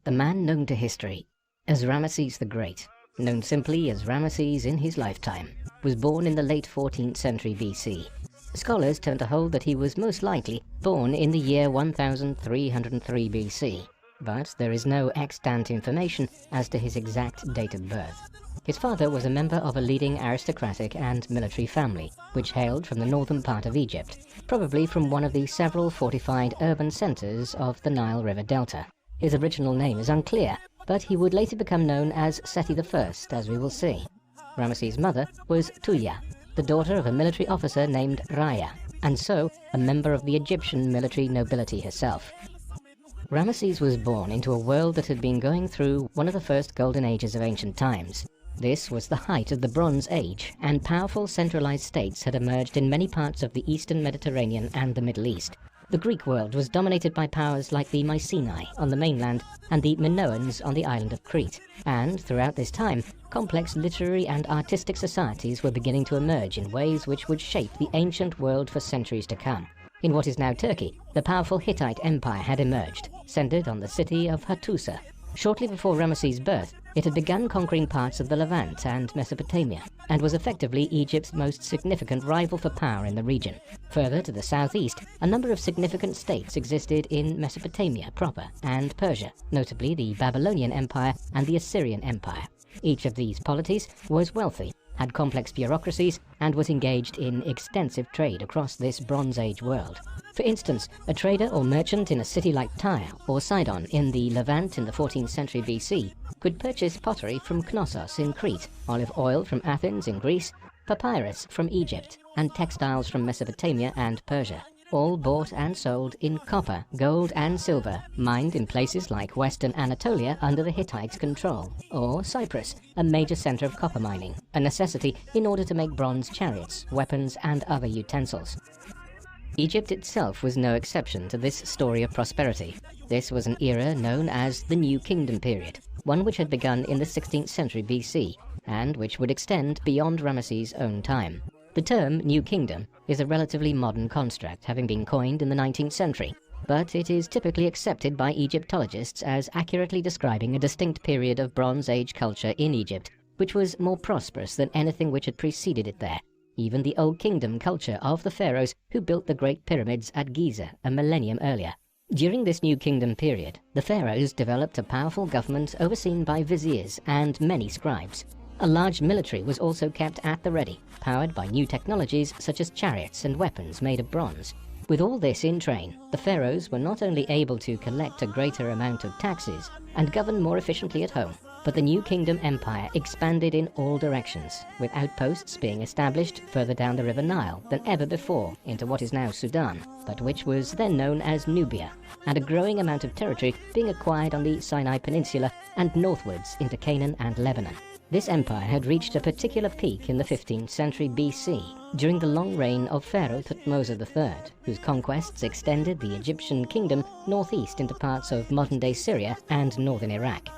The man known to history as Ramesses the Great, known simply as Ramesses in his lifetime, was born in the late 14th century BC. Scholars tend to hold that he was most likely born in the year 1303 BC, but there is no extant information as to his exact date of birth. His father was a member of a leading aristocratic and military family, which hailed from the northern part of Egypt, probably from one of the several fortified urban centers of the Nile River Delta. His original name is unclear, but he would later become known as Seti I, as we will see. Ramesses' mother was Tuya, the daughter of a military officer named Raya, and so a member of the Egyptian military nobility herself. Ramesses was born into a world that had been going through one of the first golden ages of ancient times. This was the height of the Bronze Age, and powerful centralized states had emerged in many parts of the eastern Mediterranean and the Middle East. The Greek world was dominated by powers like the Mycenae on the mainland and the Minoans on the island of Crete, and throughout this time, complex literary and artistic societies were beginning to emerge in ways which would shape the ancient world for centuries to come. In what is now Turkey, the powerful Hittite Empire had emerged, centered on the city of Hattusa. Shortly before Ramesses' birth, it had begun conquering parts of the Levant and Mesopotamia, and was effectively Egypt's most significant rival for power in the region. Further to the southeast, a number of significant states existed in Mesopotamia proper and Persia, notably the Babylonian Empire and the Assyrian Empire. Each of these polities was wealthy, had complex bureaucracies, and was engaged in extensive trade across this Bronze Age world. For instance, a trader or merchant in a city like Tyre or Sidon in the Levant in the 14th century BC could purchase pottery from Knossos in Crete, olive oil from Athens in Greece, papyrus from Egypt, and textiles from Mesopotamia and Persia, all bought and sold in copper, gold and silver, mined in places like western Anatolia under the Hittites' control, or Cyprus, a major center of copper mining, a necessity in order to make bronze chariots, weapons and other utensils. Egypt itself was no exception to this story of prosperity. This was an era known as the New Kingdom period, one which had begun in the 16th century BC, and which would extend beyond Ramesses' own time. The term New Kingdom is a relatively modern construct, having been coined in the 19th century, but it is typically accepted by Egyptologists as accurately describing a distinct period of Bronze Age culture in Egypt, which was more prosperous than anything which had preceded it there. Even the Old Kingdom culture of the pharaohs who built the Great Pyramids at Giza a millennium earlier. During this New Kingdom period, the pharaohs developed a powerful government overseen by viziers and many scribes. A large military was also kept at the ready, powered by new technologies such as chariots and weapons made of bronze. With all this in train, the pharaohs were not only able to collect a greater amount of taxes and govern more efficiently at home, but the New Kingdom Empire expanded in all directions, with outposts being established further down the River Nile than ever before into what is now Sudan, but which was then known as Nubia, and a growing amount of territory being acquired on the Sinai Peninsula and northwards into Canaan and Lebanon. This empire had reached a particular peak in the 15th century BC, during the long reign of Pharaoh Thutmose III, whose conquests extended the Egyptian kingdom northeast into parts of modern-day Syria and northern Iraq.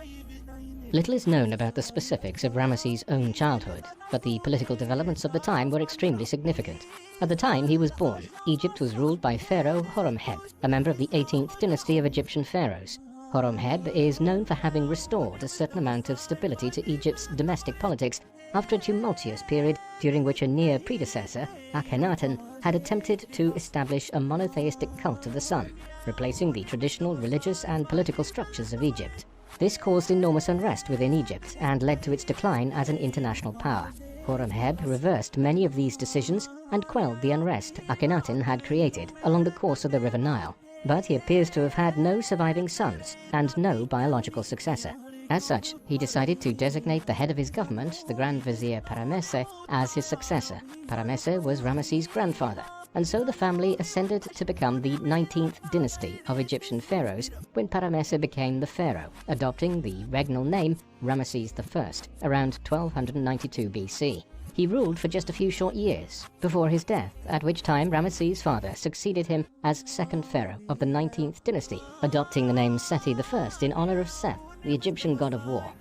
Little is known about the specifics of Ramesses' own childhood, but the political developments of the time were extremely significant. At the time he was born, Egypt was ruled by Pharaoh Horemheb, a member of the 18th dynasty of Egyptian pharaohs. Horemheb is known for having restored a certain amount of stability to Egypt's domestic politics after a tumultuous period during which a near predecessor, Akhenaten, had attempted to establish a monotheistic cult of the sun, replacing the traditional religious and political structures of Egypt. This caused enormous unrest within Egypt and led to its decline as an international power. Horemheb reversed many of these decisions and quelled the unrest Akhenaten had created along the course of the River Nile, but he appears to have had no surviving sons and no biological successor. As such, he decided to designate the head of his government, the Grand Vizier Paramesse, as his successor. Paramesse was Ramesses' grandfather, and so the family ascended to become the 19th dynasty of Egyptian pharaohs when Paramesse became the pharaoh, adopting the regnal name Ramesses I around 1292 BC. He ruled for just a few short years before his death, at which time Ramesses' father succeeded him as second pharaoh of the 19th dynasty, adopting the name Seti I in honor of Seth, the Egyptian god of war.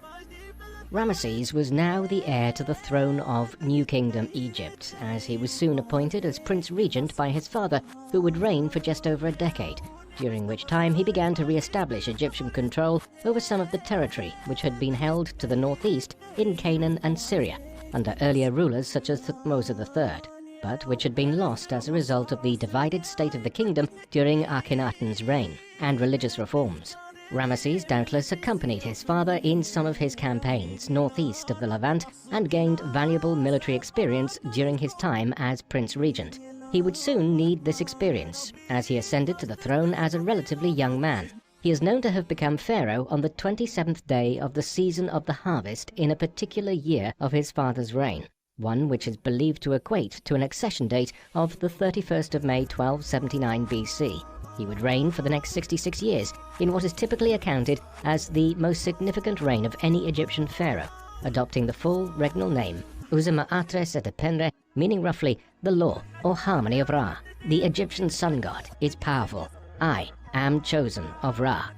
Ramesses was now the heir to the throne of New Kingdom Egypt, as he was soon appointed as Prince Regent by his father, who would reign for just over a decade. during which time he began to re-establish Egyptian control over some of the territory which had been held to the northeast in Canaan and Syria under earlier rulers such as Thutmose III, but which had been lost as a result of the divided state of the kingdom during Akhenaten's reign and religious reforms. Ramesses doubtless accompanied his father in some of his campaigns northeast of the Levant and gained valuable military experience during his time as Prince Regent. He would soon need this experience, as he ascended to the throne as a relatively young man. He is known to have become pharaoh on the 27th day of the season of the harvest in a particular year of his father's reign, one which is believed to equate to an accession date of the 31st of May 1279 BC. He would reign for the next 66 years in what is typically accounted as the most significant reign of any Egyptian pharaoh, adopting the full regnal name Uzma Atres et Epenre, meaning roughly the law or harmony of Ra. The Egyptian sun god is powerful. I am chosen of Ra.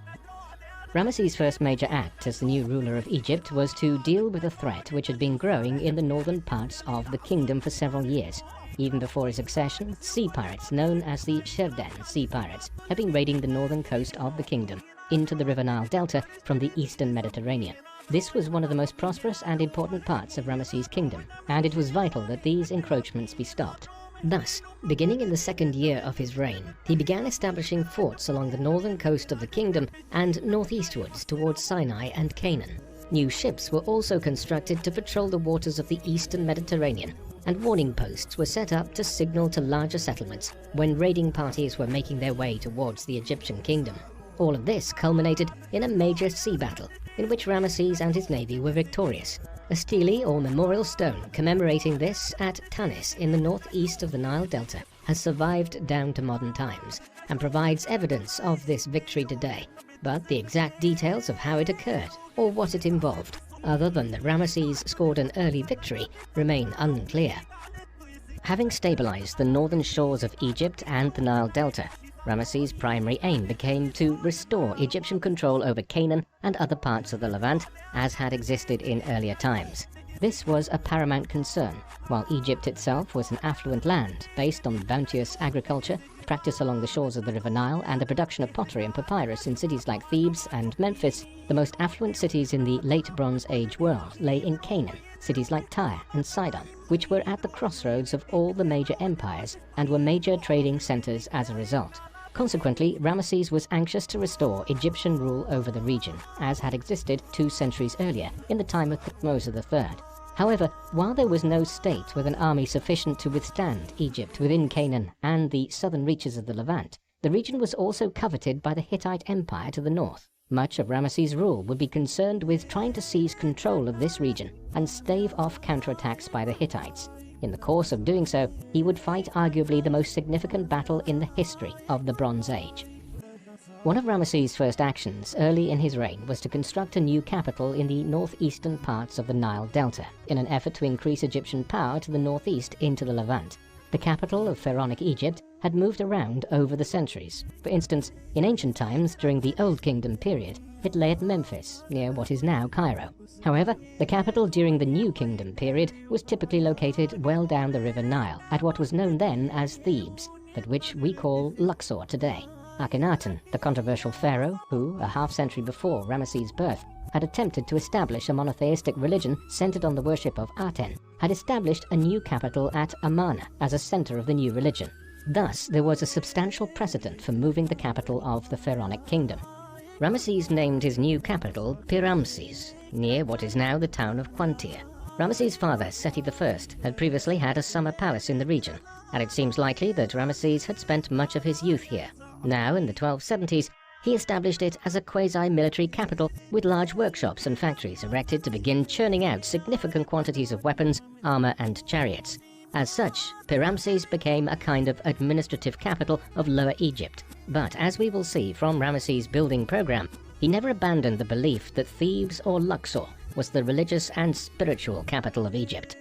Ramesses' first major act as the new ruler of Egypt was to deal with a threat which had been growing in the northern parts of the kingdom for several years. Even before his accession, sea pirates known as the Sherdan Sea Pirates had been raiding the northern coast of the kingdom into the River Nile Delta from the eastern Mediterranean. This was one of the most prosperous and important parts of Ramesses' kingdom, and it was vital that these encroachments be stopped. Thus, beginning in the second year of his reign, he began establishing forts along the northern coast of the kingdom and northeastwards towards Sinai and Canaan. New ships were also constructed to patrol the waters of the eastern Mediterranean, and warning posts were set up to signal to larger settlements when raiding parties were making their way towards the Egyptian kingdom. All of this culminated in a major sea battle, in which Ramesses and his navy were victorious. A stele or memorial stone commemorating this at Tanis in the northeast of the Nile Delta has survived down to modern times and provides evidence of this victory today, but the exact details of how it occurred or what it involved, other than that Ramesses scored an early victory, remain unclear. Having stabilized the northern shores of Egypt and the Nile Delta, Ramesses' primary aim became to restore Egyptian control over Canaan and other parts of the Levant as had existed in earlier times. This was a paramount concern, while Egypt itself was an affluent land based on bounteous agriculture, practice along the shores of the River Nile, and the production of pottery and papyrus in cities like Thebes and Memphis. The most affluent cities in the late Bronze Age world lay in Canaan, cities like Tyre and Sidon, which were at the crossroads of all the major empires and were major trading centers as a result. Consequently, Ramesses was anxious to restore Egyptian rule over the region, as had existed 2 centuries earlier in the time of Thutmose III. However, while there was no state with an army sufficient to withstand Egypt within Canaan and the southern reaches of the Levant, the region was also coveted by the Hittite Empire to the north. Much of Ramesses' rule would be concerned with trying to seize control of this region and stave off counterattacks by the Hittites. In the course of doing so, he would fight arguably the most significant battle in the history of the Bronze Age. One of Ramesses' first actions early in his reign was to construct a new capital in the northeastern parts of the Nile Delta, in an effort to increase Egyptian power to the northeast into the Levant. The capital of pharaonic Egypt had moved around over the centuries. For instance, in ancient times, during the Old Kingdom period, it lay at Memphis, near what is now Cairo. However, the capital during the New Kingdom period was typically located well down the River Nile, at what was known then as Thebes, but which we call Luxor today. Akhenaten, the controversial pharaoh who, a half-century before Ramesses' birth, had attempted to establish a monotheistic religion centered on the worship of Aten, had established a new capital at Amarna as a center of the new religion. Thus, there was a substantial precedent for moving the capital of the pharaonic kingdom. Ramesses named his new capital Ramses, near what is now the town of Qantir. Ramesses' father, Seti I, had previously had a summer palace in the region, and it seems likely that Ramesses had spent much of his youth here. Now, in the 1270s, he established it as a quasi-military capital with large workshops and factories erected to begin churning out significant quantities of weapons, armor, and chariots. As such, Ramses became a kind of administrative capital of Lower Egypt. But as we will see from Ramesses' building program, he never abandoned the belief that Thebes or Luxor was the religious and spiritual capital of Egypt.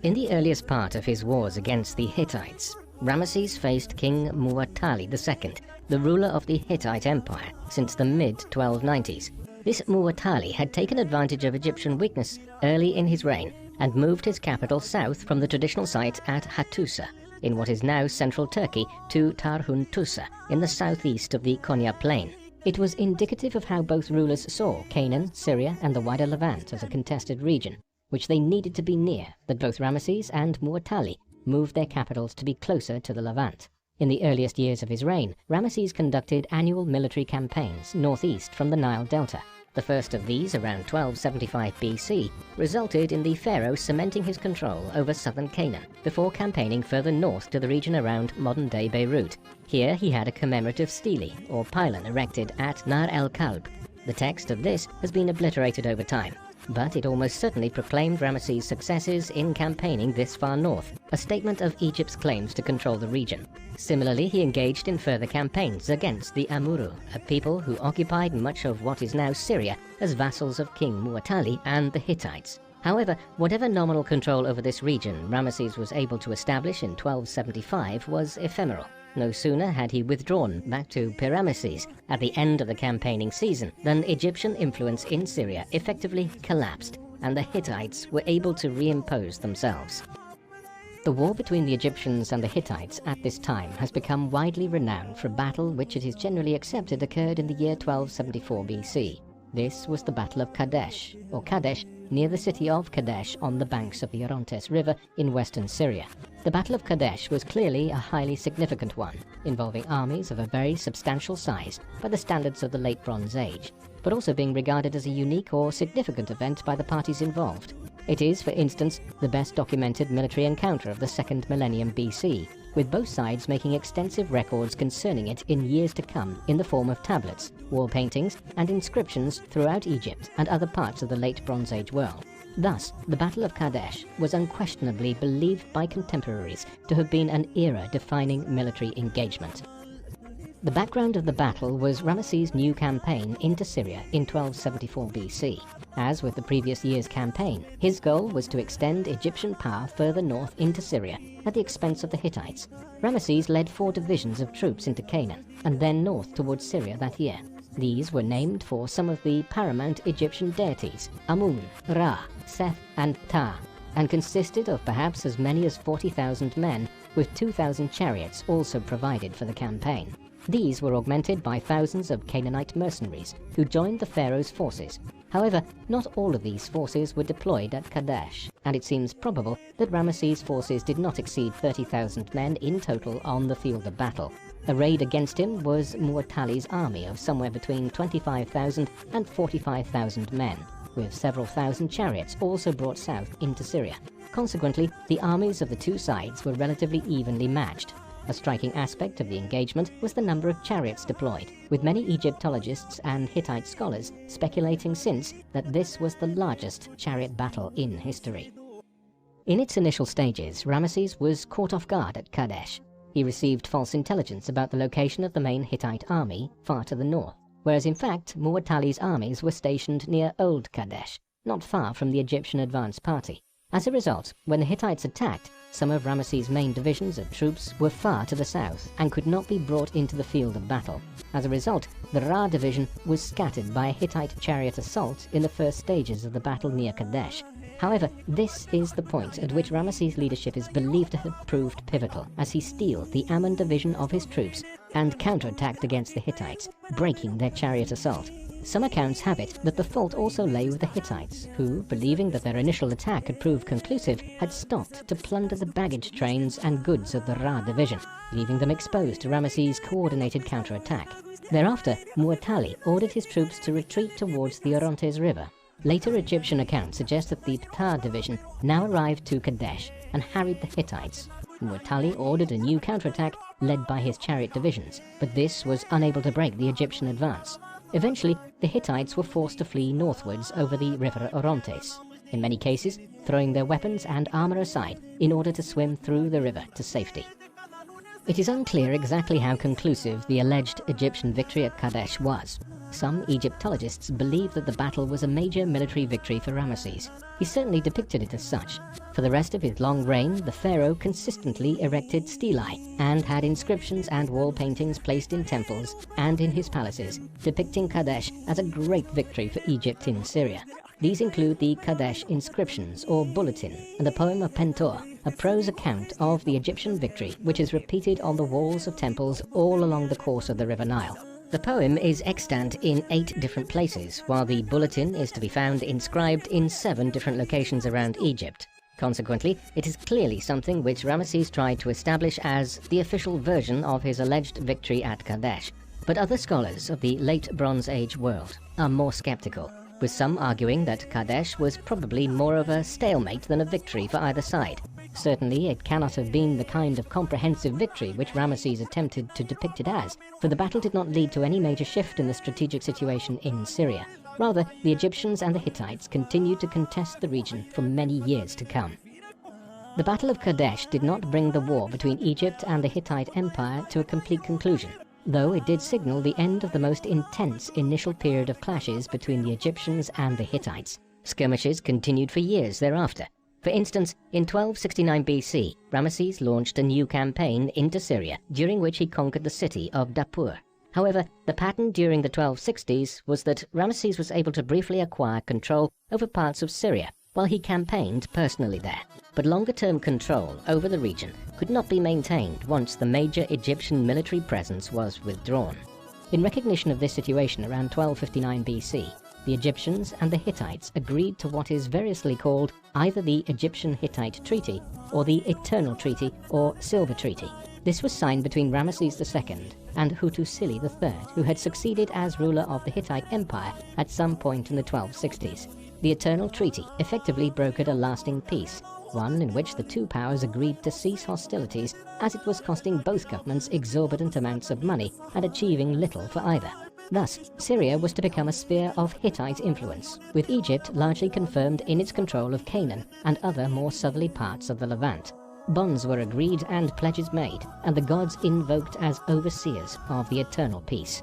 In the earliest part of his wars against the Hittites, Ramesses faced King Muwatalli II, the ruler of the Hittite Empire, since the mid-1290s. This Muwatalli had taken advantage of Egyptian weakness early in his reign and moved his capital south from the traditional site at Hattusa. in what is now central Turkey to Tarhun Tusa in the southeast of the Konya Plain. It was indicative of how both rulers saw Canaan, Syria and the wider Levant as a contested region, which they needed to be near, that both Ramesses and Muwatalli moved their capitals to be closer to the Levant. In the earliest years of his reign, Ramesses conducted annual military campaigns northeast from the Nile Delta. The first of these, around 1275 BC, resulted in the pharaoh cementing his control over southern Canaan, before campaigning further north to the region around modern-day Beirut. Here he had a commemorative stele, or pylon, erected at Nar el-Kalb. The text of this has been obliterated over time, but it almost certainly proclaimed Ramesses' successes in campaigning this far north, a statement of Egypt's claims to control the region. Similarly, he engaged in further campaigns against the Amurru, a people who occupied much of what is now Syria as vassals of King Muwatalli and the Hittites. However, whatever nominal control over this region Ramesses was able to establish in 1275 was ephemeral. No sooner had he withdrawn back to Ramesses at the end of the campaigning season than Egyptian influence in Syria effectively collapsed, and the Hittites were able to reimpose themselves. The war between the Egyptians and the Hittites at this time has become widely renowned for a battle which it is generally accepted occurred in the year 1274 BC. This was the Battle of Kadesh, or Kadesh, near the city of Kadesh on the banks of the Orontes River in western Syria. The Battle of Kadesh was clearly a highly significant one, involving armies of a very substantial size by the standards of the Late Bronze Age, but also being regarded as a unique or significant event by the parties involved. It is, for instance, the best documented military encounter of the 2nd millennium BC, with both sides making extensive records concerning it in years to come in the form of tablets, wall paintings, and inscriptions throughout Egypt and other parts of the Late Bronze Age world. Thus, the Battle of Kadesh was unquestionably believed by contemporaries to have been an era-defining military engagement. The background of the battle was Ramesses' new campaign into Syria in 1274 BC. As with the previous year's campaign, his goal was to extend Egyptian power further north into Syria at the expense of the Hittites. Ramesses led 4 divisions of troops into Canaan and then north towards Syria that year. These were named for some of the paramount Egyptian deities, Amun, Ra, Seth and Ta, and consisted of perhaps as many as 40,000 men, with 2,000 chariots also provided for the campaign. These were augmented by thousands of Canaanite mercenaries who joined the pharaoh's forces. However, not all of these forces were deployed at Kadesh, and it seems probable that Ramesses' forces did not exceed 30,000 men in total on the field of battle. Arrayed against him was Muwatalli's army of somewhere between 25,000 and 45,000 men, with several thousand chariots also brought south into Syria. Consequently, the armies of the two sides were relatively evenly matched. A striking aspect of the engagement was the number of chariots deployed, with many Egyptologists and Hittite scholars speculating since that this was the largest chariot battle in history. In its initial stages, Ramesses was caught off guard at Kadesh. He received false intelligence about the location of the main Hittite army far to the north, whereas in fact Muwatalli's armies were stationed near Old Kadesh, not far from the Egyptian advance party. As a result, when the Hittites attacked, some of Ramesses' main divisions of troops were far to the south and could not be brought into the field of battle. As a result, the Ra division was scattered by a Hittite chariot assault in the first stages of the battle near Kadesh. However, this is the point at which Ramesses' leadership is believed to have proved pivotal, as he steeled the Ammon division of his troops and counterattacked against the Hittites, breaking their chariot assault. Some accounts have it that the fault also lay with the Hittites, who, believing that their initial attack had proved conclusive, had stopped to plunder the baggage trains and goods of the Ra division, leaving them exposed to Ramesses' coordinated counterattack. Thereafter, Muwatalli ordered his troops to retreat towards the Orontes River. Later Egyptian accounts suggest that the Ptah division now arrived to Kadesh and harried the Hittites. Muwatalli ordered a new counterattack led by his chariot divisions, but this was unable to break the Egyptian advance. Eventually, the Hittites were forced to flee northwards over the river Orontes, in many cases throwing their weapons and armor aside in order to swim through the river to safety. It is unclear exactly how conclusive the alleged Egyptian victory at Kadesh was. Some Egyptologists believe that the battle was a major military victory for Ramesses. He certainly depicted it as such. For the rest of his long reign, the pharaoh consistently erected stelae and had inscriptions and wall paintings placed in temples and in his palaces, depicting Kadesh as a great victory for Egypt in Syria. These include the Kadesh inscriptions or bulletin and the poem of Pentor, a prose account of the Egyptian victory which is repeated on the walls of temples all along the course of the River Nile. The poem is extant in 8 different places, while the bulletin is to be found inscribed in 7 different locations around Egypt. Consequently, it is clearly something which Ramesses tried to establish as the official version of his alleged victory at Kadesh. But other scholars of the late Bronze Age world are more skeptical, with some arguing that Kadesh was probably more of a stalemate than a victory for either side. Certainly, it cannot have been the kind of comprehensive victory which Ramesses attempted to depict it as, for the battle did not lead to any major shift in the strategic situation in Syria. Rather, the Egyptians and the Hittites continued to contest the region for many years to come. The Battle of Kadesh did not bring the war between Egypt and the Hittite Empire to a complete conclusion, though it did signal the end of the most intense initial period of clashes between the Egyptians and the Hittites. Skirmishes continued for years thereafter. For instance, in 1269 BC, Ramesses launched a new campaign into Syria, during which he conquered the city of Dapur. However, the pattern during the 1260s was that Ramesses was able to briefly acquire control over parts of Syria, while he campaigned personally there. But longer-term control over the region could not be maintained once the major Egyptian military presence was withdrawn. In recognition of this situation around 1259 BC, the Egyptians and the Hittites agreed to what is variously called either the Egyptian-Hittite Treaty or the Eternal Treaty or Silver Treaty. This was signed between Ramesses II and Hattusili III, who had succeeded as ruler of the Hittite Empire at some point in the 1260s. The Eternal Treaty effectively brokered a lasting peace, one in which the two powers agreed to cease hostilities as it was costing both governments exorbitant amounts of money and achieving little for either. Thus, Syria was to become a sphere of Hittite influence, with Egypt largely confirmed in its control of Canaan and other more southerly parts of the Levant. Bonds were agreed and pledges made, and the gods invoked as overseers of the eternal peace.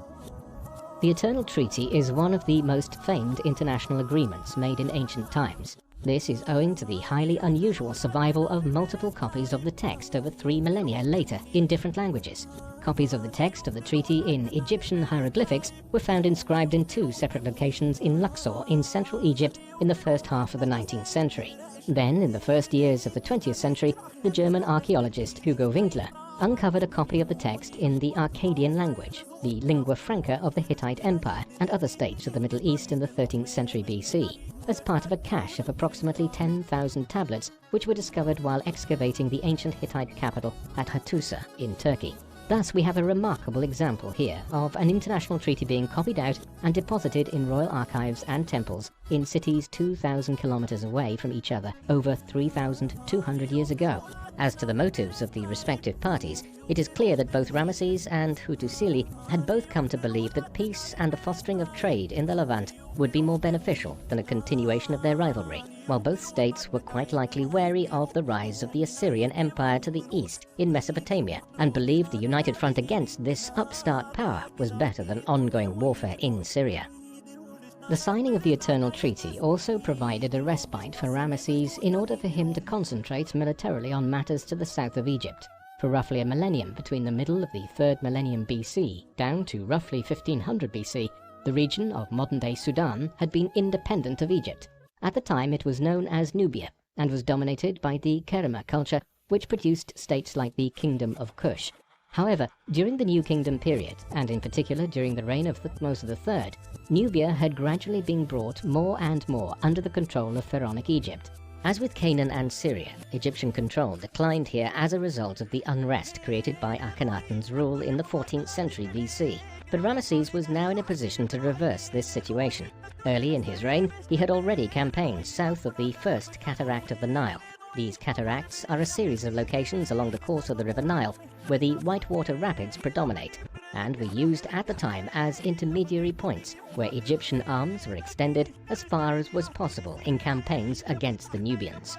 The Eternal Treaty is one of the most famed international agreements made in ancient times. This is owing to the highly unusual survival of multiple copies of the text over 3 millennia later in different languages. Copies of the text of the treaty in Egyptian hieroglyphics were found inscribed in 2 separate locations in Luxor in central Egypt in the first half of the 19th century. Then, in the first years of the 20th century, the German archaeologist Hugo Winkler uncovered a copy of the text in the Akkadian language, the lingua franca of the Hittite Empire and other states of the Middle East in the 13th century BC, as part of a cache of approximately 10,000 tablets which were discovered while excavating the ancient Hittite capital at Hattusa in Turkey. Thus, we have a remarkable example here of an international treaty being copied out and deposited in royal archives and temples in cities 2,000 kilometers away from each other over 3,200 years ago. As to the motives of the respective parties, it is clear that both Ramesses and Hattusili had both come to believe that peace and the fostering of trade in the Levant would be more beneficial than a continuation of their rivalry, while both states were quite likely wary of the rise of the Assyrian Empire to the east in Mesopotamia and believed the united front against this upstart power was better than ongoing warfare in Syria. The signing of the Eternal Treaty also provided a respite for Ramesses in order for him to concentrate militarily on matters to the south of Egypt. For roughly a millennium between the middle of the 3rd millennium BC down to roughly 1500 BC, the region of modern-day Sudan had been independent of Egypt. At the time it was known as Nubia and was dominated by the Kerema culture, which produced states like the Kingdom of Kush. However, during the New Kingdom period, and in particular during the reign of Thutmose III, Nubia had gradually been brought more and more under the control of pharaonic Egypt. As with Canaan and Syria, Egyptian control declined here as a result of the unrest created by Akhenaten's rule in the 14th century BC. But Ramesses was now in a position to reverse this situation. Early in his reign, he had already campaigned south of the first cataract of the Nile. These cataracts are a series of locations along the course of the River Nile where the whitewater rapids predominate, and were used at the time as intermediary points where Egyptian arms were extended as far as was possible in campaigns against the Nubians.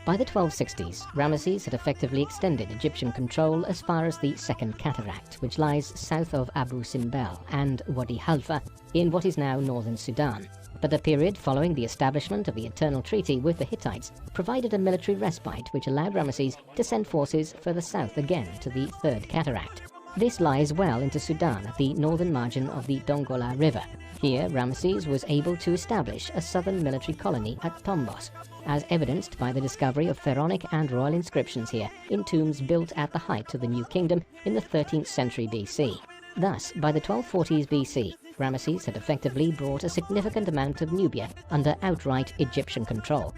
By the 1260s, Ramesses had effectively extended Egyptian control as far as the Second Cataract, which lies south of Abu Simbel and Wadi Halfa in what is now northern Sudan. But the period following the establishment of the Eternal Treaty with the Hittites provided a military respite which allowed Ramesses to send forces further south again to the Third Cataract. This lies well into Sudan at the northern margin of the Dongola River. Here, Ramesses was able to establish a southern military colony at Tombos, as evidenced by the discovery of pharaonic and royal inscriptions here in tombs built at the height of the New Kingdom in the 13th century BC. Thus, by the 1240s BC, Ramesses had effectively brought a significant amount of Nubia under outright Egyptian control.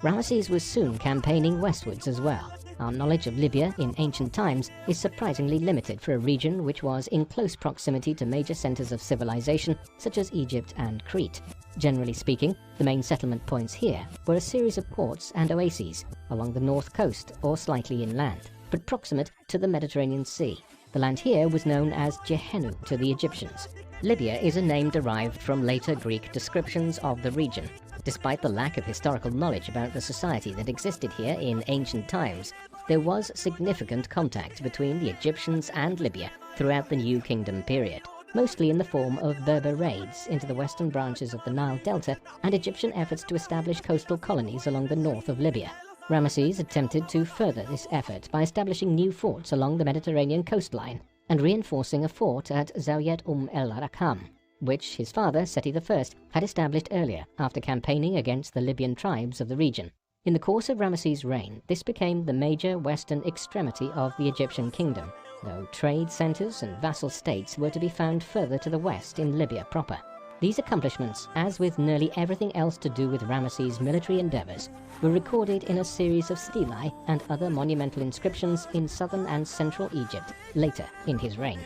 Ramesses was soon campaigning westwards as well. Our knowledge of Libya in ancient times is surprisingly limited for a region which was in close proximity to major centers of civilization such as Egypt and Crete. Generally speaking, the main settlement points here were a series of ports and oases along the north coast or slightly inland, but proximate to the Mediterranean Sea. The land here was known as Gehennu to the Egyptians. Libya is a name derived from later Greek descriptions of the region. Despite the lack of historical knowledge about the society that existed here in ancient times, there was significant contact between the Egyptians and Libya throughout the New Kingdom period, mostly in the form of Berber raids into the western branches of the Nile Delta and Egyptian efforts to establish coastal colonies along the north of Libya. Ramesses attempted to further this effort by establishing new forts along the Mediterranean coastline and reinforcing a fort at Zawiat el-Rakam, which his father, Seti I, had established earlier after campaigning against the Libyan tribes of the region. In the course of Ramesses' reign, this became the major western extremity of the Egyptian kingdom, though trade centers and vassal states were to be found further to the west in Libya proper. These accomplishments, as with nearly everything else to do with Ramesses' military endeavors, were recorded in a series of stelae and other monumental inscriptions in southern and central Egypt later in his reign.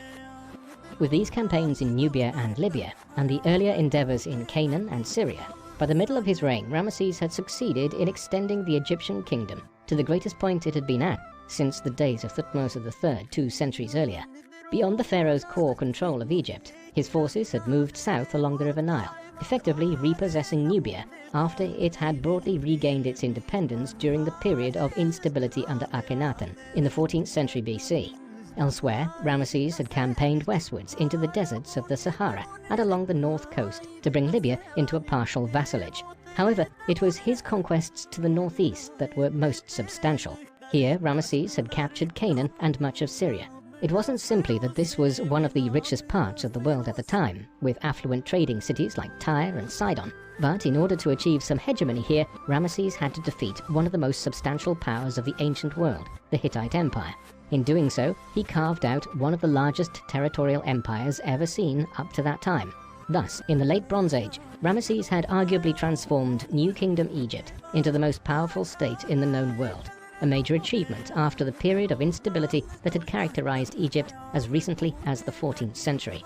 With these campaigns in Nubia and Libya, and the earlier endeavors in Canaan and Syria, by the middle of his reign, Ramesses had succeeded in extending the Egyptian kingdom to the greatest point it had been at since the days of Thutmose III 2 centuries earlier. Beyond the pharaoh's core control of Egypt, his forces had moved south along the River Nile, effectively repossessing Nubia after it had broadly regained its independence during the period of instability under Akhenaten in the 14th century BC. Elsewhere, Ramesses had campaigned westwards into the deserts of the Sahara and along the north coast to bring Libya into a partial vassalage. However, it was his conquests to the northeast that were most substantial. Here, Ramesses had captured Canaan and much of Syria. It wasn't simply that this was one of the richest parts of the world at the time, with affluent trading cities like Tyre and Sidon. But in order to achieve some hegemony here, Ramesses had to defeat one of the most substantial powers of the ancient world, the Hittite Empire. In doing so, he carved out one of the largest territorial empires ever seen up to that time. Thus, in the late Bronze Age, Ramesses had arguably transformed New Kingdom Egypt into the most powerful state in the known world, a major achievement after the period of instability that had characterized Egypt as recently as the 14th century.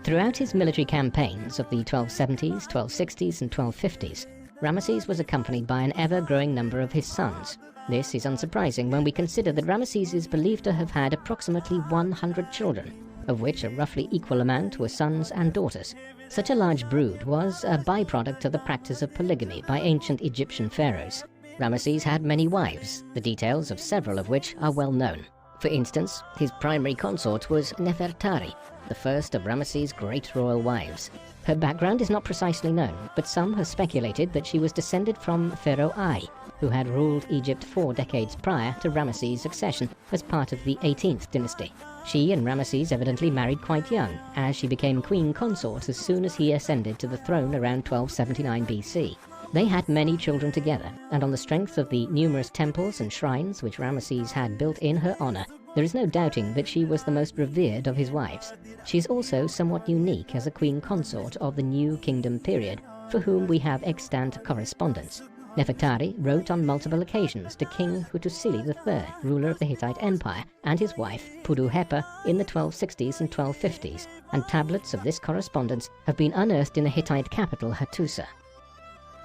Throughout his military campaigns of the 1270s, 1260s and 1250s, Ramesses was accompanied by an ever-growing number of his sons. This is unsurprising when we consider that Ramesses is believed to have had approximately 100 children, of which a roughly equal amount were sons and daughters. Such a large brood was a byproduct of the practice of polygamy by ancient Egyptian pharaohs. Ramesses had many wives, the details of several of which are well known. For instance, his primary consort was Nefertari, the first of Ramesses' great royal wives. Her background is not precisely known, but some have speculated that she was descended from Pharaoh I, who had ruled Egypt 4 decades prior to Ramesses' succession as part of the 18th dynasty. She and Ramesses evidently married quite young, as she became queen consort as soon as he ascended to the throne around 1279 BC. They had many children together, and on the strength of the numerous temples and shrines which Ramesses had built in her honor, there is no doubting that she was the most revered of his wives. She is also somewhat unique as a queen consort of the New Kingdom period, for whom we have extant correspondence. Nefertari wrote on multiple occasions to King Hutusili III, ruler of the Hittite Empire, and his wife, Pudu-Hepa, in the 1260s and 1250s, and tablets of this correspondence have been unearthed in the Hittite capital Hattusa.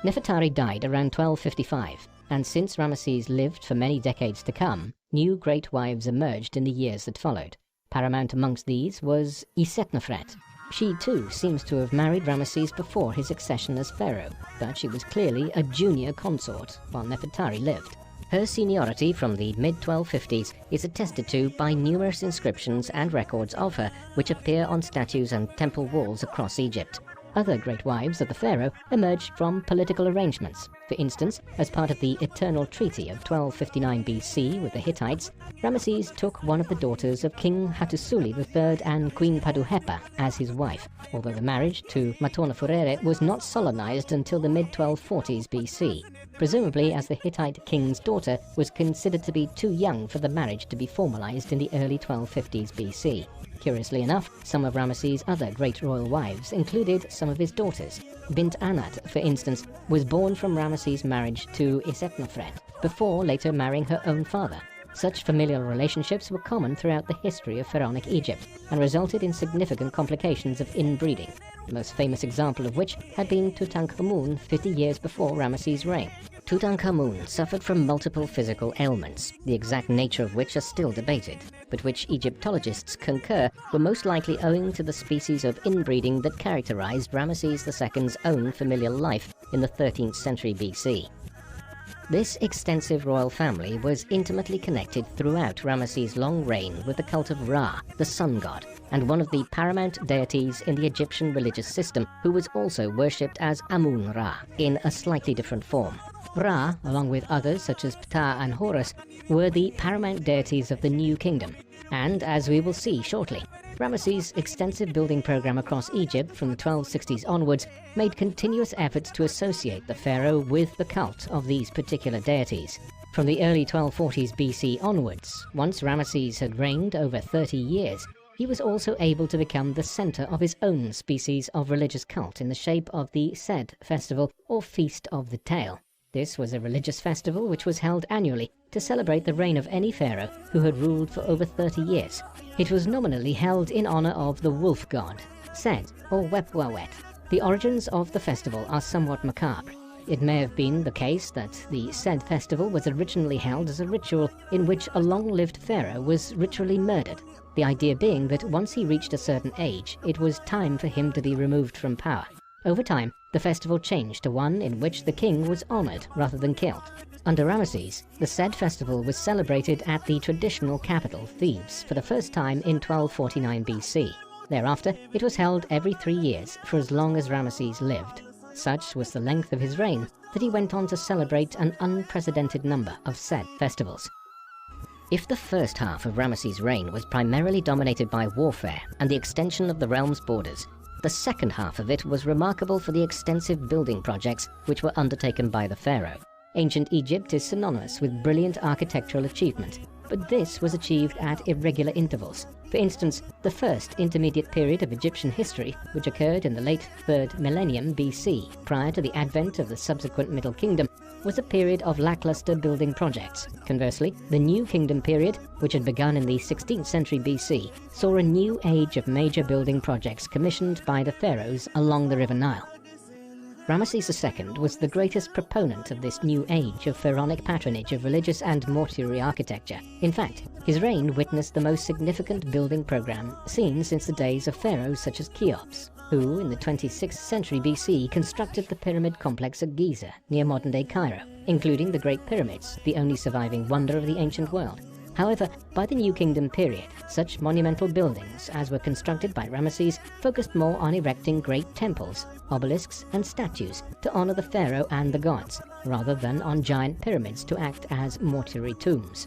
Nefertari died around 1255, and since Ramesses lived for many decades to come, new great wives emerged in the years that followed. Paramount amongst these was Isetnofret. She too seems to have married Ramesses before his accession as pharaoh, but she was clearly a junior consort while Nefertari lived. Her seniority from the mid-1250s is attested to by numerous inscriptions and records of her which appear on statues and temple walls across Egypt. Other great wives of the pharaoh emerged from political arrangements, For instance, as part of the Eternal Treaty of 1259 BC with the Hittites, Ramesses took one of the daughters of King Hattusili III and Queen Paduhepa as his wife, although the marriage to Matornafurere was not solemnized until the mid-1240s BC, presumably as the Hittite king's daughter was considered to be too young for the marriage to be formalized in the early 1250s BC. Curiously enough, some of Ramesses' other great royal wives included some of his daughters. Bint Anat, for instance, was born from Ramesses' marriage to Isetnofret, before later marrying her own father. Such familial relationships were common throughout the history of pharaonic Egypt and resulted in significant complications of inbreeding, the most famous example of which had been Tutankhamun 50 years before Ramesses' reign. Tutankhamun suffered from multiple physical ailments, the exact nature of which are still debated, but which Egyptologists concur were most likely owing to the species of inbreeding that characterized Ramesses II's own familial life in the 13th century BC. This extensive royal family was intimately connected throughout Ramesses' long reign with the cult of Ra, the sun god, and one of the paramount deities in the Egyptian religious system, who was also worshipped as Amun-Ra in a slightly different form. Ra, along with others such as Ptah and Horus, were the paramount deities of the New Kingdom, and as we will see shortly, Ramesses' extensive building program across Egypt from the 1260s onwards made continuous efforts to associate the pharaoh with the cult of these particular deities. From the early 1240s BC onwards, once Ramesses had reigned over 30 years, he was also able to become the center of his own species of religious cult in the shape of the Sed festival, or Feast of the Tail. This was a religious festival which was held annually to celebrate the reign of any pharaoh who had ruled for over 30 years. It was nominally held in honor of the wolf god, Sed, or Wepwawet. The origins of the festival are somewhat macabre. It may have been the case that the Sed festival was originally held as a ritual in which a long-lived pharaoh was ritually murdered, the idea being that once he reached a certain age, it was time for him to be removed from power. Over time, the festival changed to one in which the king was honored rather than killed. Under Ramesses, the Sed festival was celebrated at the traditional capital, Thebes, for the first time in 1249 BC. Thereafter, it was held every 3 years for as long as Ramesses lived. Such was the length of his reign that he went on to celebrate an unprecedented number of Sed festivals. If the first half of Ramesses' reign was primarily dominated by warfare and the extension of the realm's borders, the second half of it was remarkable for the extensive building projects which were undertaken by the pharaoh. Ancient Egypt is synonymous with brilliant architectural achievement, but this was achieved at irregular intervals. For instance, the first intermediate period of Egyptian history, which occurred in the late 3rd millennium BC, prior to the advent of the subsequent Middle Kingdom, was a period of lackluster building projects. Conversely, the New Kingdom period, which had begun in the 16th century BC, saw a new age of major building projects commissioned by the pharaohs along the River Nile. Ramesses II was the greatest proponent of this new age of pharaonic patronage of religious and mortuary architecture. In fact, his reign witnessed the most significant building program seen since the days of pharaohs such as Cheops, who, in the 26th century BC, constructed the pyramid complex at Giza, near modern-day Cairo, including the Great Pyramids, the only surviving wonder of the ancient world. However, by the New Kingdom period, such monumental buildings as were constructed by Ramesses focused more on erecting great temples, obelisks, and statues to honor the pharaoh and the gods, rather than on giant pyramids to act as mortuary tombs.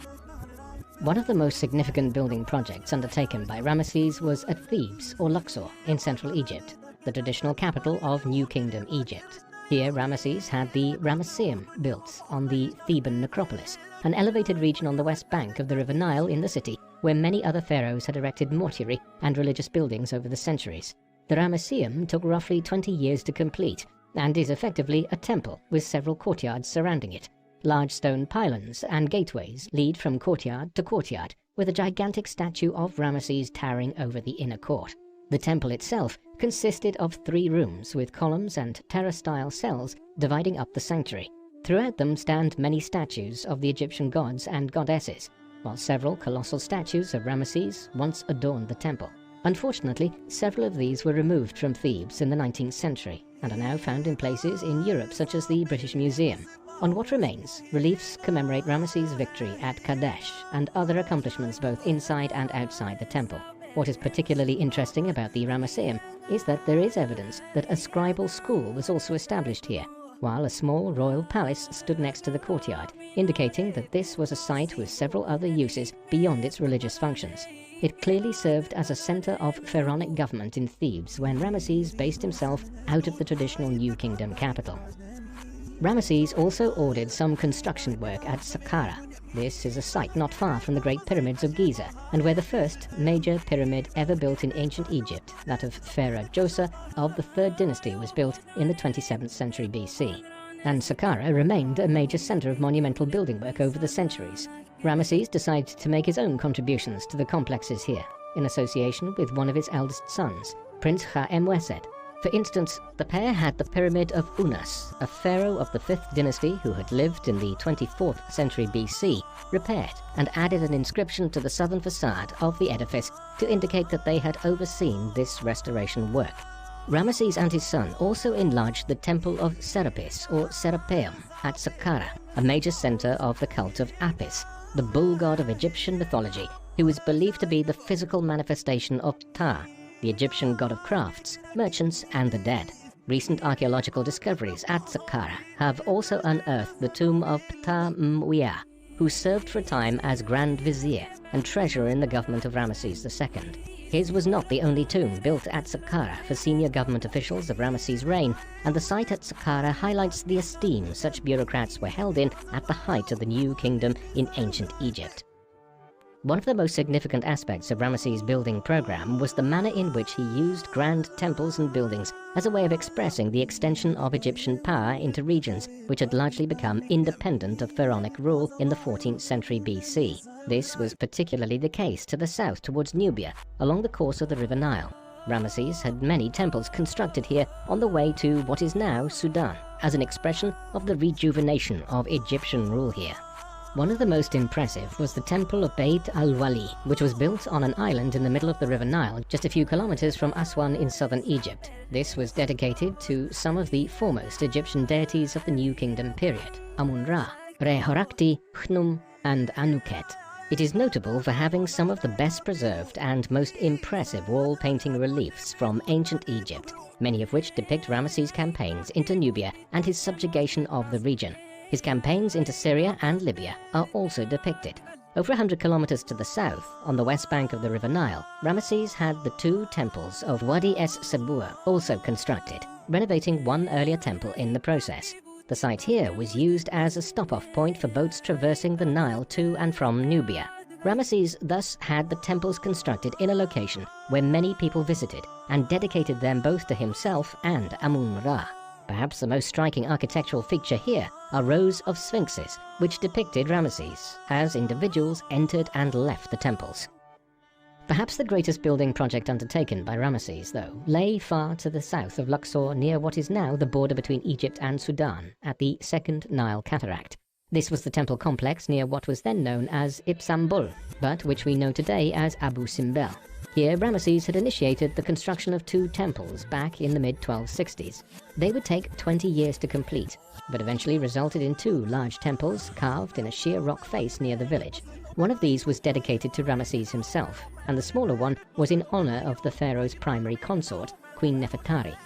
One of the most significant building projects undertaken by Ramesses was at Thebes, or Luxor, in central Egypt, the traditional capital of New Kingdom Egypt. Here Ramesses had the Ramesseum built on the Theban necropolis, an elevated region on the west bank of the River Nile in the city, where many other pharaohs had erected mortuary and religious buildings over the centuries. The Ramesseum took roughly 20 years to complete, and is effectively a temple with several courtyards surrounding it. Large stone pylons and gateways lead from courtyard to courtyard, with a gigantic statue of Ramesses towering over the inner court. The temple itself consisted of 3 rooms with columns and terrace-style cells dividing up the sanctuary. Throughout them stand many statues of the Egyptian gods and goddesses, while several colossal statues of Ramesses once adorned the temple. Unfortunately, several of these were removed from Thebes in the 19th century and are now found in places in Europe such as the British Museum. On what remains, reliefs commemorate Ramesses' victory at Kadesh and other accomplishments both inside and outside the temple. What is particularly interesting about the Ramesseum is that there is evidence that a scribal school was also established here. while a small royal palace stood next to the courtyard, indicating that this was a site with several other uses beyond its religious functions. It clearly served as a center of pharaonic government in Thebes when Ramesses based himself out of the traditional New Kingdom capital. Ramesses also ordered some construction work at Saqqara. This is a site not far from the Great Pyramids of Giza, and where the first major pyramid ever built in ancient Egypt, that of Pharaoh Djoser of the 3rd dynasty, was built in the 27th century BC. And Saqqara remained a major center of monumental building work over the centuries. Ramesses decided to make his own contributions to the complexes here, in association with one of his eldest sons, Prince Kha-Emwesed. For instance, the pair had the Pyramid of Unas, a pharaoh of the 5th dynasty who had lived in the 24th century BC, repaired and added an inscription to the southern facade of the edifice to indicate that they had overseen this restoration work. Ramesses and his son also enlarged the temple of Serapis, or Serapeum, at Saqqara, a major center of the cult of Apis, the bull god of Egyptian mythology, who was believed to be the physical manifestation of Ptah, the Egyptian god of crafts, merchants, and the dead. Recent archaeological discoveries at Saqqara have also unearthed the tomb of Ptah Mwea, who served for a time as Grand Vizier and treasurer in the government of Ramesses II. His was not the only tomb built at Saqqara for senior government officials of Ramesses' reign, and the site at Saqqara highlights the esteem such bureaucrats were held in at the height of the New Kingdom in ancient Egypt. One of the most significant aspects of Ramesses' building program was the manner in which he used grand temples and buildings as a way of expressing the extension of Egyptian power into regions which had largely become independent of pharaonic rule in the 14th century BC. This was particularly the case to the south towards Nubia, along the course of the River Nile. Ramesses had many temples constructed here on the way to what is now Sudan, as an expression of the rejuvenation of Egyptian rule here. One of the most impressive was the temple of Beit al-Wali, which was built on an island in the middle of the River Nile, just a few kilometers from Aswan in southern Egypt. This was dedicated to some of the foremost Egyptian deities of the New Kingdom period, Amun-Ra, Re-Horakti, Khnum, and Anuket. It is notable for having some of the best preserved and most impressive wall painting reliefs from ancient Egypt, many of which depict Ramesses' campaigns into Nubia and his subjugation of the region. His campaigns into Syria and Libya are also depicted. Over 100 kilometers to the south, on the west bank of the River Nile, Ramesses had the 2 temples of Wadi es-Sabua also constructed, renovating one earlier temple in the process. The site here was used as a stop-off point for boats traversing the Nile to and from Nubia. Ramesses thus had the temples constructed in a location where many people visited, and dedicated them both to himself and Amun-Ra. Perhaps the most striking architectural feature here are rows of sphinxes, which depicted Ramesses as individuals entered and left the temples. Perhaps the greatest building project undertaken by Ramesses, though, lay far to the south of Luxor near what is now the border between Egypt and Sudan, at the Second Nile Cataract. This was the temple complex near what was then known as Ipsambul, but which we know today as Abu Simbel. Here, Ramesses had initiated the construction of 2 temples back in the mid-1260s. They would take 20 years to complete, but eventually resulted in 2 large temples carved in a sheer rock face near the village. One of these was dedicated to Ramesses himself, and the smaller one was in honor of the pharaoh's primary consort, Queen Nefertiti.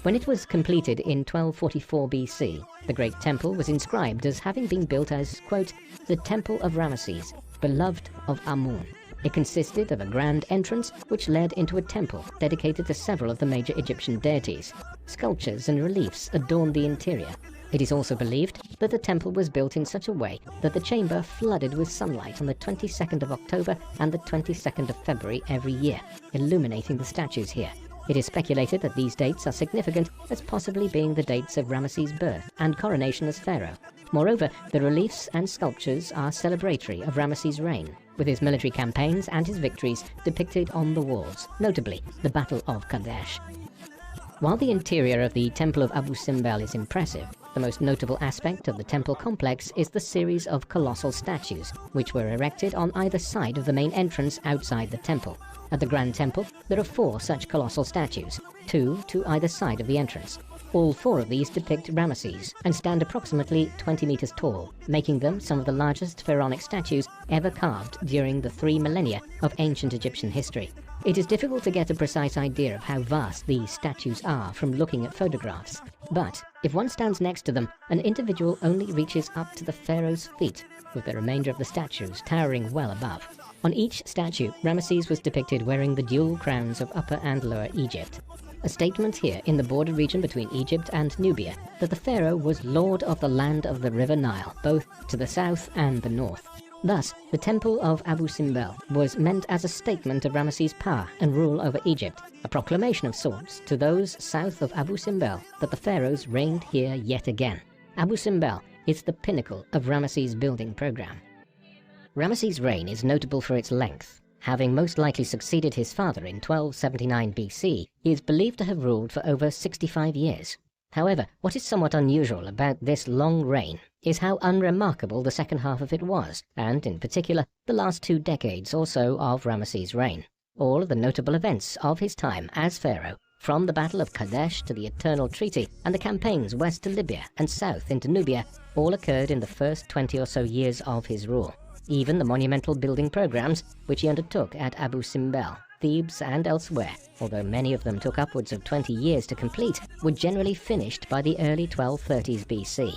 When it was completed in 1244 BC, the Great Temple was inscribed as having been built as, quote, the Temple of Ramesses, beloved of Amun. It consisted of a grand entrance which led into a temple dedicated to several of the major Egyptian deities. Sculptures and reliefs adorned the interior. It is also believed that the temple was built in such a way that the chamber flooded with sunlight on the 22nd of October and the 22nd of February every year, illuminating the statues here. It is speculated that these dates are significant as possibly being the dates of Ramesses' birth and coronation as pharaoh. Moreover, the reliefs and sculptures are celebratory of Ramesses' reign, with his military campaigns and his victories depicted on the walls, notably the Battle of Kadesh. While the interior of the Temple of Abu Simbel is impressive, the most notable aspect of the temple complex is the series of colossal statues, which were erected on either side of the main entrance outside the temple. At the Grand Temple, there are 4 such colossal statues, 2 to either side of the entrance. All 4 of these depict Ramesses and stand approximately 20 meters tall, making them some of the largest pharaonic statues ever carved during the 3 millennia of ancient Egyptian history. It is difficult to get a precise idea of how vast these statues are from looking at photographs. But if one stands next to them, an individual only reaches up to the pharaoh's feet, with the remainder of the statues towering well above. On each statue, Ramesses was depicted wearing the dual crowns of Upper and Lower Egypt. A statement here in the border region between Egypt and Nubia that the pharaoh was lord of the land of the river Nile, both to the south and the north. Thus, the temple of Abu Simbel was meant as a statement of Ramesses' power and rule over Egypt, a proclamation of sorts to those south of Abu Simbel that the pharaohs reigned here yet again. Abu Simbel is the pinnacle of Ramesses' building program. Ramesses' reign is notable for its length. Having most likely succeeded his father in 1279 BC, he is believed to have ruled for over 65 years. However, what is somewhat unusual about this long reign is how unremarkable the second half of it was, and in particular, the last 2 decades or so of Ramesses' reign. All of the notable events of his time as pharaoh, from the Battle of Kadesh to the Eternal Treaty and the campaigns west to Libya and south into Nubia, all occurred in the first 20 or so years of his rule. Even the monumental building programs which he undertook at Abu Simbel, Thebes and elsewhere, although many of them took upwards of 20 years to complete, were generally finished by the early 1230s BC.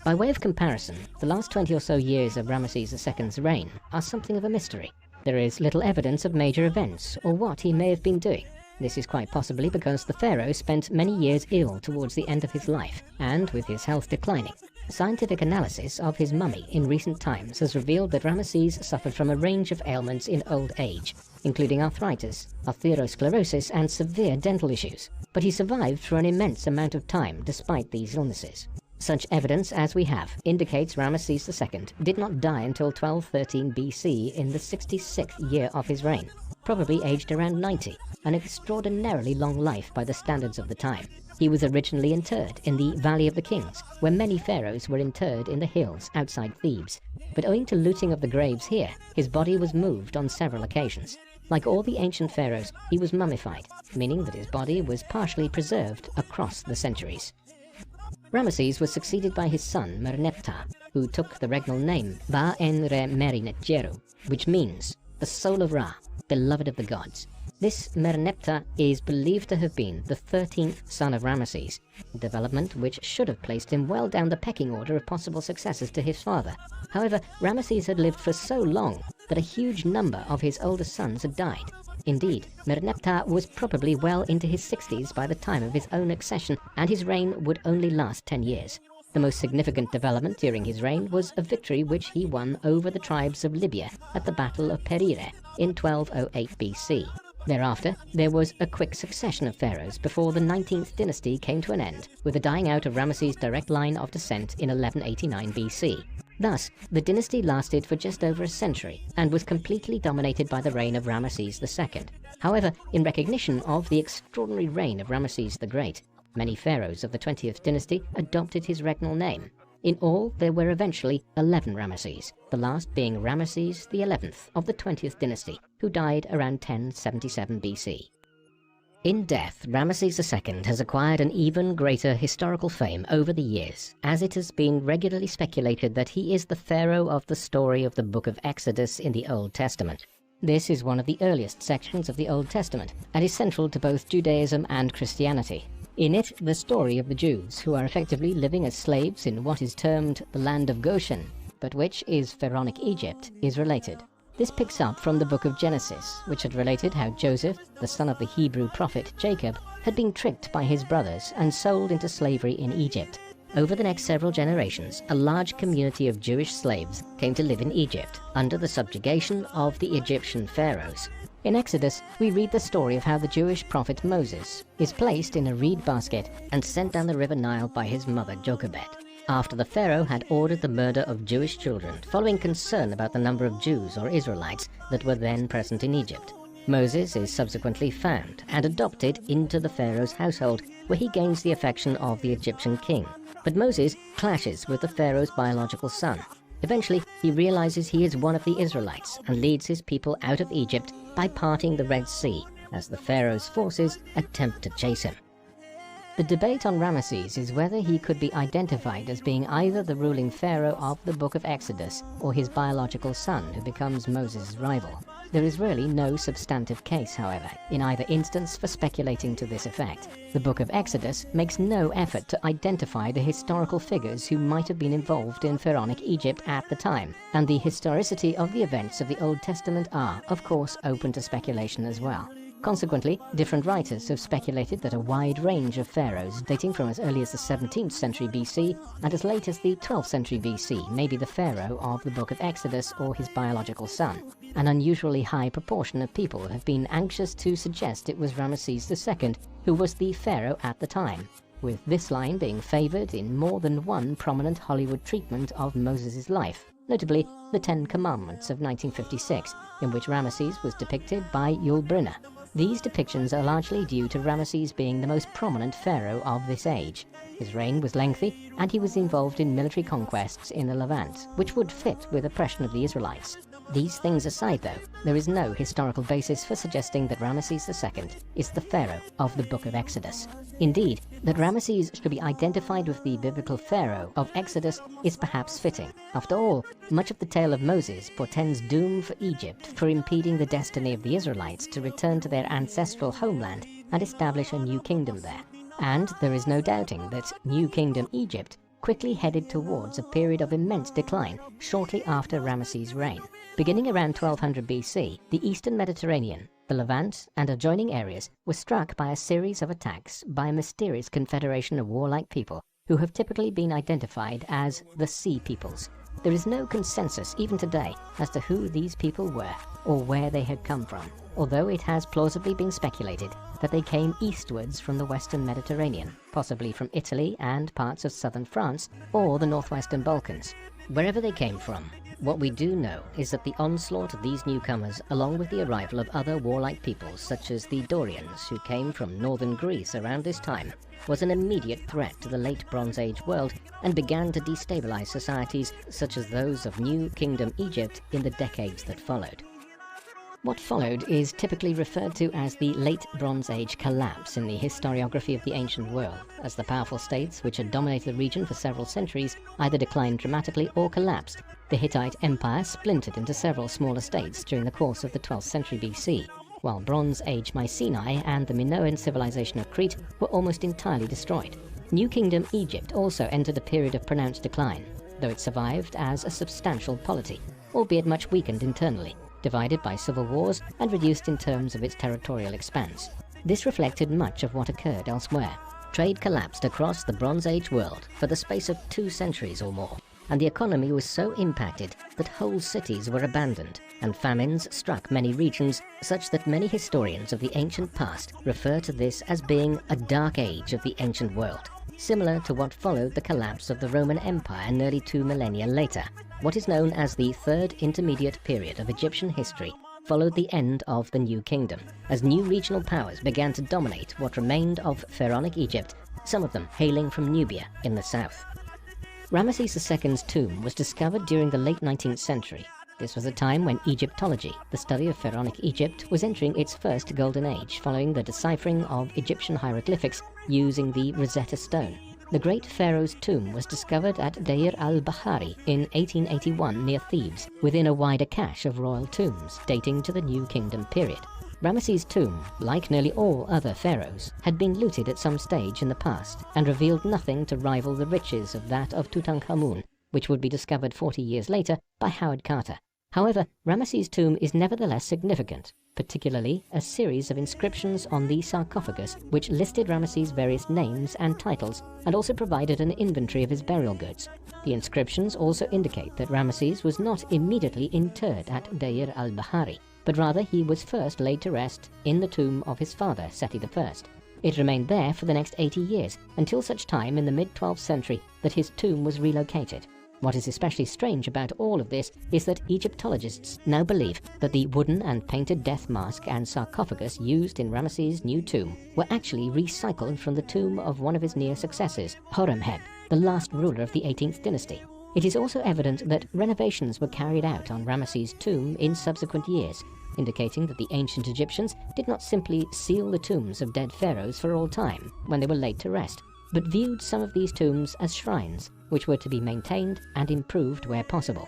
By way of comparison, the last 20 or so years of Ramesses II's reign are something of a mystery. There is little evidence of major events or what he may have been doing. This is quite possibly because the pharaoh spent many years ill towards the end of his life, and with his health declining. Scientific analysis of his mummy in recent times has revealed that Ramesses suffered from a range of ailments in old age, including arthritis, atherosclerosis, and severe dental issues. But he survived for an immense amount of time despite these illnesses. Such evidence as we have indicates Ramesses II did not die until 1213 BC in the 66th year of his reign, probably aged around 90, an extraordinarily long life by the standards of the time. He was originally interred in the Valley of the Kings, where many pharaohs were interred in the hills outside Thebes. But owing to looting of the graves here, his body was moved on several occasions. Like all the ancient pharaohs, he was mummified, meaning that his body was partially preserved across the centuries. Ramesses was succeeded by his son Merneptah, who took the regnal name Ba-en-re-meri-net-jeru, which means the soul of Ra, beloved of the gods. This Merneptah is believed to have been the 13th son of Ramesses, a development which should have placed him well down the pecking order of possible successors to his father. However, Ramesses had lived for so long that a huge number of his older sons had died. Indeed, Merneptah was probably well into his 60s by the time of his own accession, and his reign would only last 10 years. The most significant development during his reign was a victory which he won over the tribes of Libya at the Battle of Perire in 1208 BC. Thereafter, there was a quick succession of pharaohs before the 19th dynasty came to an end, with the dying out of Ramesses' direct line of descent in 1189 BC. Thus, the dynasty lasted for just over a century and was completely dominated by the reign of Ramesses II. However, in recognition of the extraordinary reign of Ramesses the Great, many pharaohs of the 20th dynasty adopted his regnal name. In all, there were eventually 11 Ramesses, the last being Ramesses XI of the 20th dynasty, who died around 1077 BC. In death, Ramesses II has acquired an even greater historical fame over the years, as it has been regularly speculated that he is the pharaoh of the story of the Book of Exodus in the Old Testament. This is one of the earliest sections of the Old Testament, and is central to both Judaism and Christianity. In it, the story of the Jews, who are effectively living as slaves in what is termed the land of Goshen, but which is pharaonic Egypt, is related. This picks up from the book of Genesis, which had related how Joseph, the son of the Hebrew prophet Jacob, had been tricked by his brothers and sold into slavery in Egypt. Over the next several generations, a large community of Jewish slaves came to live in Egypt, under the subjugation of the Egyptian pharaohs. In Exodus, we read the story of how the Jewish prophet Moses is placed in a reed basket and sent down the river Nile by his mother Jochebed, after the pharaoh had ordered the murder of Jewish children, following concern about the number of Jews or Israelites that were then present in Egypt. Moses is subsequently found and adopted into the pharaoh's household, where he gains the affection of the Egyptian king. But Moses clashes with the pharaoh's biological son. Eventually, he realizes he is one of the Israelites and leads his people out of Egypt by parting the Red Sea, as the pharaoh's forces attempt to chase him. The debate on Ramesses is whether he could be identified as being either the ruling pharaoh of the Book of Exodus or his biological son who becomes Moses' rival. There is really no substantive case, however, in either instance for speculating to this effect. The Book of Exodus makes no effort to identify the historical figures who might have been involved in pharaonic Egypt at the time, and the historicity of the events of the Old Testament are, of course, open to speculation as well. Consequently, different writers have speculated that a wide range of pharaohs, dating from as early as the 17th century BC and as late as the 12th century BC, may be the pharaoh of the Book of Exodus or his biological son. An unusually high proportion of people have been anxious to suggest it was Ramesses II who was the pharaoh at the time, with this line being favoured in more than one prominent Hollywood treatment of Moses' life, notably the Ten Commandments of 1956, in which Ramesses was depicted by Yul Brynner. These depictions are largely due to Ramesses being the most prominent pharaoh of this age. His reign was lengthy, and he was involved in military conquests in the Levant, which would fit with oppression of the Israelites. These things aside, though, there is no historical basis for suggesting that Ramesses II is the pharaoh of the Book of Exodus. Indeed, that Ramesses should be identified with the biblical pharaoh of Exodus is perhaps fitting. After all, much of the tale of Moses portends doom for Egypt for impeding the destiny of the Israelites to return to their ancestral homeland and establish a new kingdom there. And there is no doubting that New Kingdom Egypt quickly headed towards a period of immense decline shortly after Ramesses' reign. Beginning around 1200 BC, the eastern Mediterranean, the Levant, and adjoining areas were struck by a series of attacks by a mysterious confederation of warlike people who have typically been identified as the Sea Peoples. There is no consensus even today as to who these people were or where they had come from, although it has plausibly been speculated that they came eastwards from the western Mediterranean, possibly from Italy and parts of southern France or the northwestern Balkans. Wherever they came from, what we do know is that the onslaught of these newcomers, along with the arrival of other warlike peoples such as the Dorians, who came from northern Greece around this time, was an immediate threat to the late Bronze Age world and began to destabilize societies such as those of New Kingdom Egypt in the decades that followed. What followed is typically referred to as the Late Bronze Age collapse in the historiography of the ancient world, as the powerful states which had dominated the region for several centuries either declined dramatically or collapsed. The Hittite Empire splintered into several smaller states during the course of the 12th century BC, while Bronze Age Mycenae and the Minoan civilization of Crete were almost entirely destroyed. New Kingdom Egypt also entered a period of pronounced decline, though it survived as a substantial polity, albeit much weakened internally, divided by civil wars and reduced in terms of its territorial expanse. This reflected much of what occurred elsewhere. Trade collapsed across the Bronze Age world for the space of 2 centuries or more, and the economy was so impacted that whole cities were abandoned, and famines struck many regions, such that many historians of the ancient past refer to this as being a dark age of the ancient world, similar to what followed the collapse of the Roman Empire nearly 2 millennia later. What is known as the Third Intermediate Period of Egyptian history followed the end of the New Kingdom, as new regional powers began to dominate what remained of pharaonic Egypt, some of them hailing from Nubia in the south. Ramesses II's tomb was discovered during the late 19th century. This was a time when Egyptology, the study of pharaonic Egypt, was entering its first golden age following the deciphering of Egyptian hieroglyphics using the Rosetta Stone. The great pharaoh's tomb was discovered at Deir al-Bahari in 1881 near Thebes, within a wider cache of royal tombs dating to the New Kingdom period. Ramesses' tomb, like nearly all other pharaohs, had been looted at some stage in the past and revealed nothing to rival the riches of that of Tutankhamun, which would be discovered 40 years later by Howard Carter. However, Ramesses' tomb is nevertheless significant, particularly a series of inscriptions on the sarcophagus which listed Ramesses' various names and titles and also provided an inventory of his burial goods. The inscriptions also indicate that Ramesses was not immediately interred at Deir al-Bahari, but rather he was first laid to rest in the tomb of his father, Seti I. It remained there for the next 80 years, until such time in the mid-12th century that his tomb was relocated. What is especially strange about all of this is that Egyptologists now believe that the wooden and painted death mask and sarcophagus used in Ramesses' new tomb were actually recycled from the tomb of one of his near successors, Horemheb, the last ruler of the 18th dynasty. It is also evident that renovations were carried out on Ramesses' tomb in subsequent years, indicating that the ancient Egyptians did not simply seal the tombs of dead pharaohs for all time when they were laid to rest, but viewed some of these tombs as shrines, which were to be maintained and improved where possible.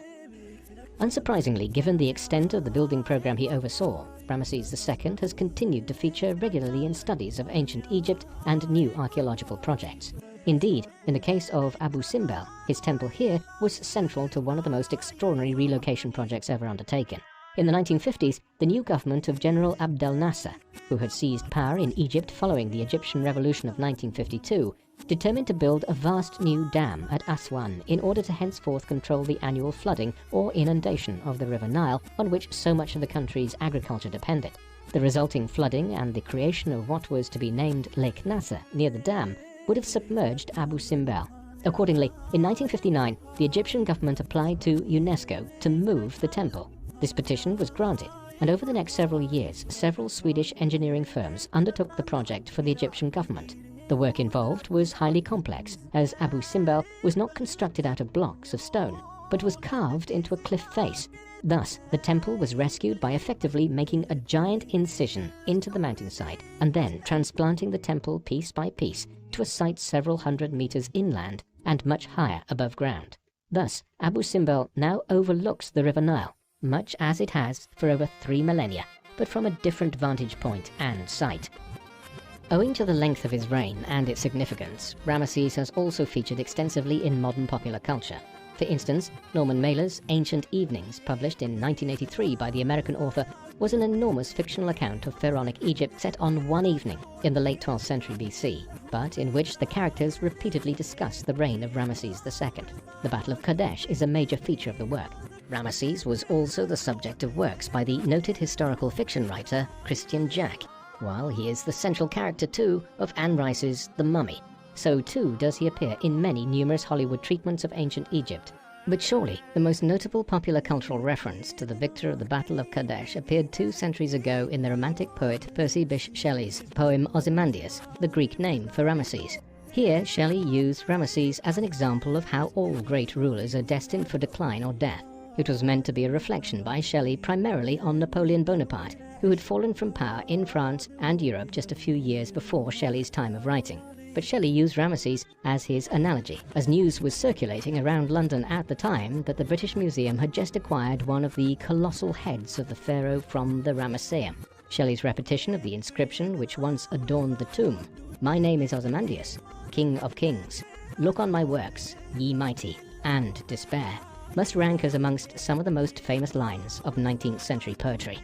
Unsurprisingly, given the extent of the building program he oversaw, Ramesses II has continued to feature regularly in studies of ancient Egypt and new archaeological projects. Indeed, in the case of Abu Simbel, his temple here was central to one of the most extraordinary relocation projects ever undertaken. In the 1950s, the new government of General Abdel Nasser, who had seized power in Egypt following the Egyptian Revolution of 1952, determined to build a vast new dam at Aswan in order to henceforth control the annual flooding or inundation of the River Nile, on which so much of the country's agriculture depended. The resulting flooding and the creation of what was to be named Lake Nasser near the dam would have submerged Abu Simbel. Accordingly, in 1959, the Egyptian government applied to UNESCO to move the temple. This petition was granted, and over the next several years, several Swedish engineering firms undertook the project for the Egyptian government. The work involved was highly complex, as Abu Simbel was not constructed out of blocks of stone, but was carved into a cliff face. Thus, the temple was rescued by effectively making a giant incision into the mountainside, and then transplanting the temple piece by piece to a site several hundred meters inland and much higher above ground. Thus, Abu Simbel now overlooks the River Nile, much as it has for over 3 millennia, but from a different vantage point and site. Owing to the length of his reign and its significance, Ramesses has also featured extensively in modern popular culture. For instance, Norman Mailer's Ancient Evenings, published in 1983 by the American author, was an enormous fictional account of pharaonic Egypt set on one evening in the late 12th century BC, but in which the characters repeatedly discuss the reign of Ramesses II. The Battle of Kadesh is a major feature of the work. Ramesses was also the subject of works by the noted historical fiction writer Christian Jack, while he is the central character too of Anne Rice's The Mummy. So too does he appear in many numerous Hollywood treatments of ancient Egypt. But surely the most notable popular cultural reference to the victor of the Battle of Kadesh appeared 2 centuries ago in the Romantic poet Percy Bysshe Shelley's poem Ozymandias, the Greek name for Ramesses. Here Shelley used Ramesses as an example of how all great rulers are destined for decline or death. It was meant to be a reflection by Shelley primarily on Napoleon Bonaparte, who had fallen from power in France and Europe just a few years before Shelley's time of writing. But Shelley used Ramesses as his analogy, as news was circulating around London at the time that the British Museum had just acquired one of the colossal heads of the pharaoh from the Ramesseum. Shelley's repetition of the inscription which once adorned the tomb, "My name is Ozymandias, King of Kings. Look on my works, ye mighty, and despair," must rank as amongst some of the most famous lines of 19th century poetry.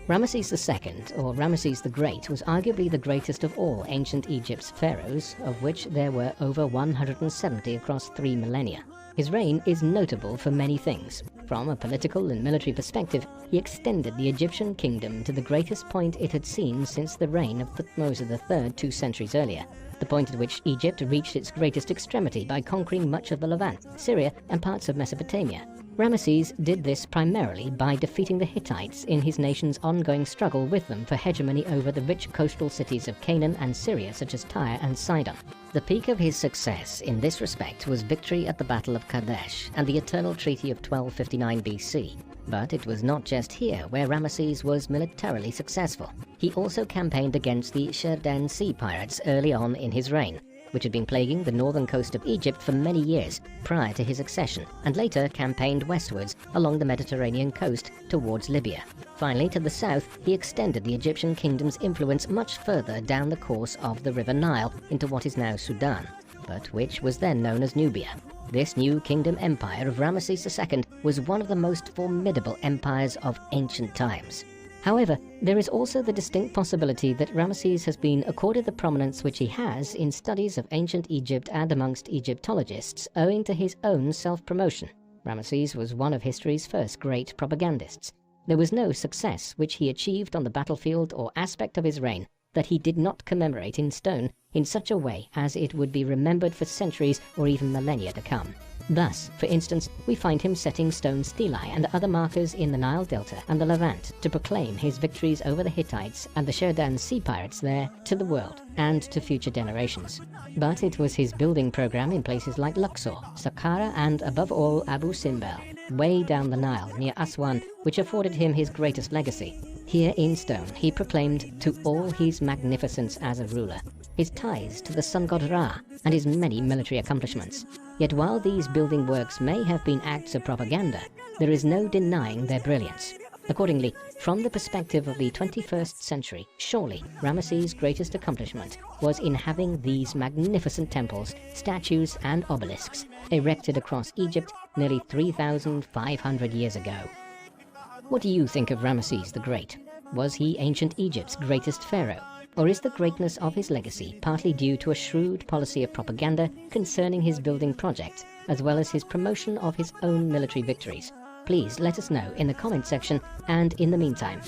Ramesses II, or Ramesses the Great, was arguably the greatest of all ancient Egypt's pharaohs, of which there were over 170 across 3 millennia. His reign is notable for many things. From a political and military perspective, he extended the Egyptian kingdom to the greatest point it had seen since the reign of Thutmose III 2 centuries earlier, the point at which Egypt reached its greatest extremity by conquering much of the Levant, Syria, and parts of Mesopotamia. Ramesses did this primarily by defeating the Hittites in his nation's ongoing struggle with them for hegemony over the rich coastal cities of Canaan and Syria such as Tyre and Sidon. The peak of his success in this respect was victory at the Battle of Kadesh and the Eternal Treaty of 1259 BC. But it was not just here where Ramesses was militarily successful. He also campaigned against the Sherdane Sea pirates early on in his reign, which had been plaguing the northern coast of Egypt for many years prior to his accession, and later campaigned westwards along the Mediterranean coast towards Libya. Finally, to the south, he extended the Egyptian kingdom's influence much further down the course of the River Nile into what is now Sudan, but which was then known as Nubia. This new kingdom empire of Ramesses II was one of the most formidable empires of ancient times. However, there is also the distinct possibility that Ramesses has been accorded the prominence which he has in studies of ancient Egypt and amongst Egyptologists owing to his own self-promotion. Ramesses was one of history's first great propagandists. There was no success which he achieved on the battlefield or aspect of his reign that he did not commemorate in stone in such a way as it would be remembered for centuries or even millennia to come. Thus, for instance, we find him setting stone stelae and other markers in the Nile Delta and the Levant to proclaim his victories over the Hittites and the Sherdane Sea pirates there to the world and to future generations. But it was his building program in places like Luxor, Saqqara, and above all Abu Simbel way down the Nile near Aswan, which afforded him his greatest legacy. Here in stone, he proclaimed to all his magnificence as a ruler, his ties to the sun god Ra, and his many military accomplishments. Yet while these building works may have been acts of propaganda, there is no denying their brilliance. Accordingly, from the perspective of the 21st century, surely Ramesses' greatest accomplishment was in having these magnificent temples, statues and obelisks erected across Egypt nearly 3,500 years ago. What do you think of Ramesses the Great? Was he ancient Egypt's greatest pharaoh? Or is the greatness of his legacy partly due to a shrewd policy of propaganda concerning his building project, as well as his promotion of his own military victories? Please let us know in the comment section, and in the meantime,